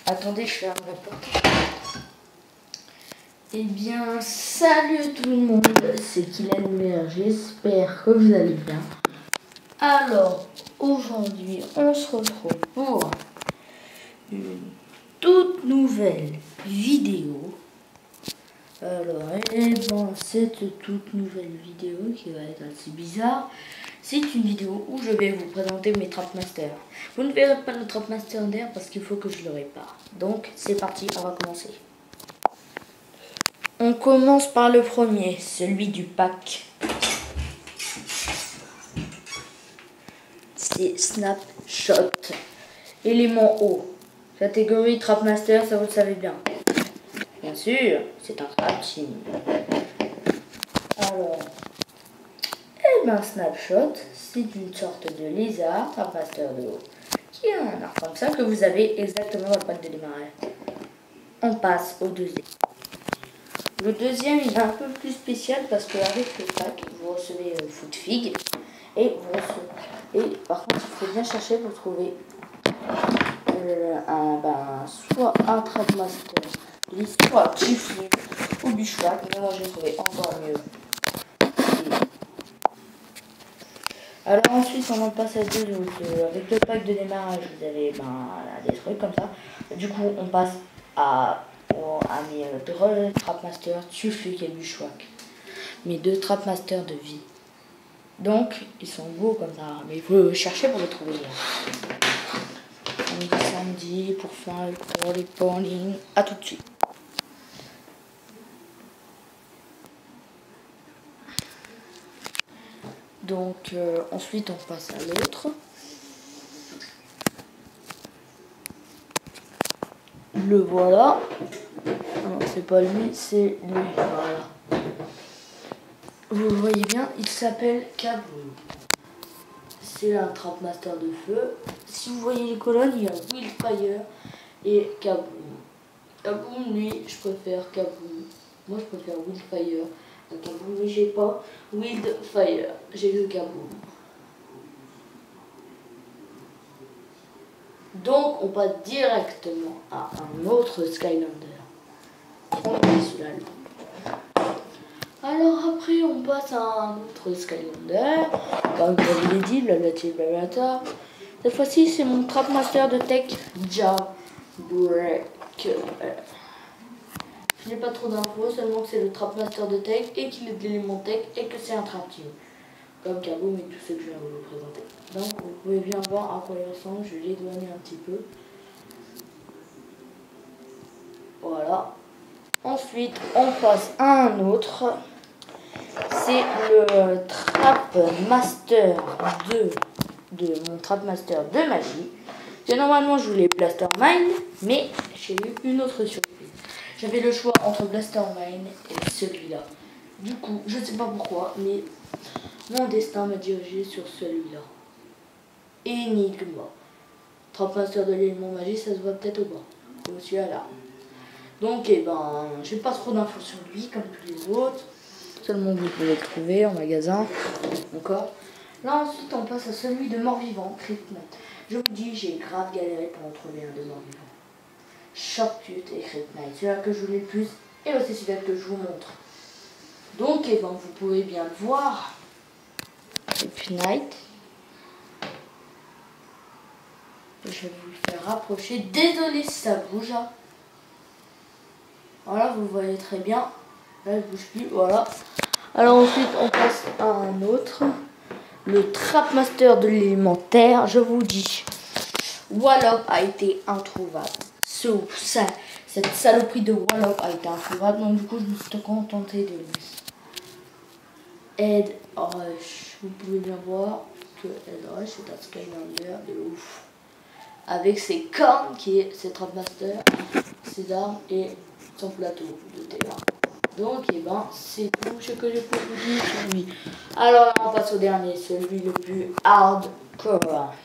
Attendez, je ferme la porte. Eh bien, salut tout le monde, c'est Kylian Mer, j'espère que vous allez bien. Alors, aujourd'hui, on se retrouve pour une toute nouvelle vidéo. Alors, cette toute nouvelle vidéo qui va être assez bizarre, c'est une vidéo où je vais vous présenter mes Trapmaster. Vous ne verrez pas le Trapmaster d'air parce qu'il faut que je le répare. Donc, c'est parti, on va commencer. On commence par le premier, celui du pack. C'est Snapshot. Élément haut. Catégorie Trapmaster, ça vous le savez bien. Bien sûr, c'est un trap team. Alors, Snapshot, c'est une sorte de lézard, Trapmaster de haut, qui a un arc comme ça que vous avez exactement dans le pack de démarrage. On passe au deuxième. Le deuxième, il est un peu plus spécial parce qu'avec le pack, vous recevez une foot fig et par contre, il faut bien chercher pour trouver soit un Trapmaster, soit Chiflé ou Bushwhack, mais moi j'ai trouvé encore mieux. Alors ensuite, on en passe à deux autres. Avec le pack de démarrage, vous avez des trucs comme ça. Du coup, on passe à mes deux Trapmaster, Chiflé et Bushwhack. Mes deux Trapmaster de vie. Donc, ils sont beaux comme ça, mais il faut chercher pour les trouver. Samedi, pour faire les bowling. À tout de suite. Donc, ensuite, on passe à l'autre. Le voilà. Non, c'est pas lui, c'est lui. Voilà. Vous le voyez bien, il s'appelle Kaboom. C'est un Trapmaster de feu. Si vous voyez les colonnes, il y a Wildfire et Kaboom. Kaboom, lui, je préfère Kaboom. Moi, je préfère Wildfire à Kaboom, mais j'ai pas Wildfire. J'ai le Kaboom. Donc, on passe directement à un autre Skylander. On met celui-là. Alors après, on passe à un autre Skylander. Comme je vous l'ai dit, blablabla. Cette fois-ci, c'est mon Trapmaster de tech Jailbreak. Je n'ai pas trop d'infos, seulement que c'est le Trapmaster de tech et qu'il est d'élément tech et que c'est un trap team. Comme Kaboom et tout ce que je viens de vous présenter. Donc, vous pouvez bien voir à quoi il ressemble. Je vais l'éloigner un petit peu. Voilà. Ensuite, on passe à un autre. C'est le Trapmaster de mon Trapmaster de magie. Que normalement je voulais Blastermine, mais j'ai eu une autre surprise. J'avais le choix entre Blastermine et celui-là. Du coup, je ne sais pas pourquoi, mais mon destin m'a dirigé sur celui-là. Enigma. Trapmaster de l'élément magie, ça se voit peut-être au bas. Comme celui-là. Donc, j'ai pas trop d'infos sur lui, comme tous les autres. Seulement vous pouvez le trouver en magasin. Encore. Là ensuite on passe à celui de mort-vivant, Kryptonite. Je vous dis, j'ai grave galéré pour en trouver un de mort-vivant. Sharptooth et Kryptonite, celui-là que je voulais le plus et aussi celui-là que je vous montre. Donc vous pouvez bien le voir. Kryptonite. Je vais vous le faire rapprocher. Désolé si ça bouge. Voilà, vous voyez très bien. Là, il ne bouge plus, voilà. Alors ensuite, on passe à un autre. Le Trapmaster de l'élémentaire, je vous dis. Wallop a été introuvable. Cette saloperie de Wallop a été introuvable. Donc du coup, je me suis contenté de lui. Ed Rush. Vous pouvez bien voir que Ed Rush est un Skylander de ouf. Avec ses cornes, qui est ses Trapmaster, ses armes et son plateau de terrain. Donc, c'est tout ce que je peux vous dire sur lui. Alors, on passe au dernier, celui le plus hardcore.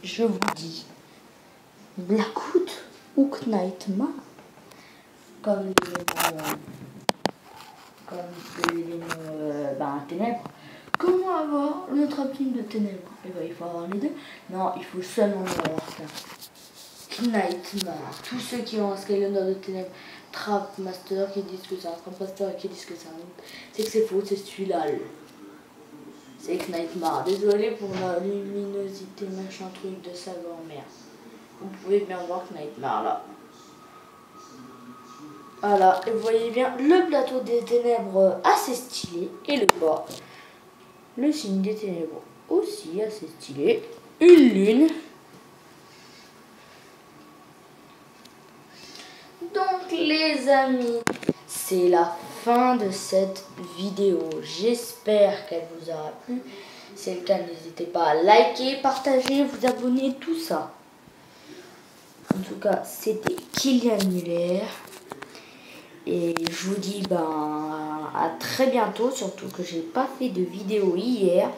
Je vous dis, Blackwood ou Knightmare, comme l'élément ténèbres, comment avoir le Trap Team de ténèbres? Et ben, il faut avoir les deux. Non, il faut seulement avoir qu'un. Knightmare. Tous ceux qui ont un Skylander de ténèbres, Trap Master qui disent que c'est un Trap Master qui disent que c'est un autre. C'est que c'est faux, c'est celui-là. C'est Knightmare. Désolé pour la luminosité, machin truc de savoir merde. Vous pouvez bien voir Knightmare là. Voilà, et vous voyez bien le plateau des ténèbres assez stylé et le bas. Le signe des ténèbres aussi assez stylé. Une lune. Donc les amis, c'est la fin de cette vidéo. J'espère qu'elle vous aura plu. Si c'est le cas, n'hésitez pas à liker, partager, vous abonner, tout ça. En tout cas, c'était Kylian Muller. Et je vous dis à très bientôt, surtout que j'ai pas fait de vidéo hier.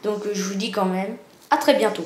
Donc je vous dis quand même à très bientôt.